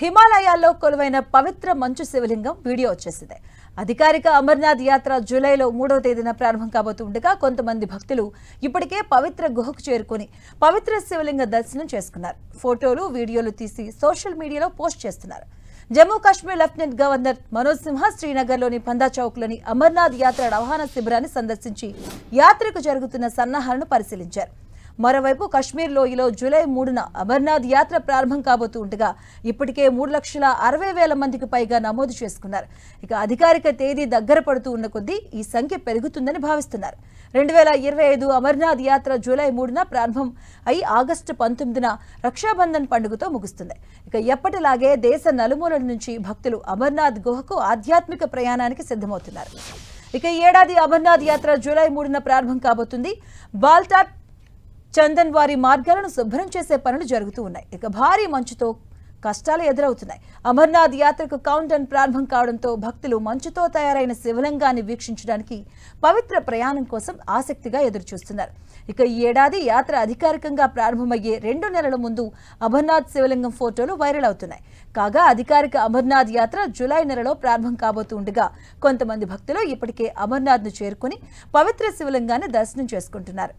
హిమాలయాల్లో కొలువైన పవిత్ర మంచు శివలింగం వీడియో వచ్చేసింది. అధికారిక అమర్నాథ్ యాత్ర జూలైలో 3వ తేదీన ప్రారంభం కాబోతుండగా కొంతమంది భక్తులు ఇప్పటికే పవిత్ర గుహకు చేరుకుని పవిత్ర శివలింగ దర్శనం చేసుకున్నారు. ఫోటోలు, వీడియోలు తీసి సోషల్ మీడియాలో పోస్ట్ చేస్తున్నారు. జమ్మూ కాశ్మీర్ లెఫ్టినెంట్ గవర్నర్ మనోజ్ సిన్హా శ్రీనగర్లోని పందా చౌక్లోని అమర్నాథ్ యాత్ర రవాణా శిబిరాన్ని సందర్శించి యాత్రకు జరుగుతున్న సన్నాహాలను పరిశీలించారు. మరోవైపు కశ్మీర్ లోయలో జూలై 3న అమర్నాథ్ యాత్ర ప్రారంభం కాబోతూ ఉండగా ఇప్పటికే 3,60,000 మందికి పైగా నమోదు చేసుకున్నారు. ఇక అధికారిక తేదీ దగ్గర పడుతూ ఉన్న కొద్దీ ఈ సంఖ్య పెరుగుతుందని భావిస్తున్నారు. 2025 అమర్నాథ్ యాత్ర జూలై 3న ప్రారంభం అయి ఆగస్టు 19న రక్షాబంధన్ పండుగతో ముగుస్తుంది. ఇక ఎప్పటిలాగే దేశ నలుమూలల నుంచి భక్తులు అమర్నాథ్ గుహకు ఆధ్యాత్మిక ప్రయాణానికి సిద్ధమవుతున్నారు. ఇక ఈ ఏడాది అమర్నాథ్ యాత్ర జూలై 3న ప్రారంభం కాబోతుంది. బాల్టాట్, చందన్వారి మార్గాలను శుభ్రం చేసే పనులు జరుగుతూ ఉన్నాయి. ఇక భారీ మంచుతో కష్టాలు ఎదురవుతున్నాయి. అమర్నాథ్ యాత్రకు కౌంట్ డౌన్ ప్రారంభం కావడంతో భక్తులు మంచుతో తయారైన శివలింగాన్ని వీక్షించడానికి పవిత్ర ప్రయాణం కోసం ఆసక్తిగా ఎదురుచూస్తున్నారు. ఇక ఈ ఏడాది యాత్ర అధికారికంగా ప్రారంభమయ్యే 2 నెలల ముందు అమర్నాథ్ శివలింగం ఫోటోలు వైరల్ అవుతున్నాయి. కాగా అధికారిక అమర్నాథ్ యాత్ర జూలై నెలలో ప్రారంభం కాబోతూ ఉండగా కొంతమంది భక్తులు ఇప్పటికే అమర్నాథ్ను చేరుకుని పవిత్ర శివలింగాన్ని దర్శనం చేసుకుంటున్నారు.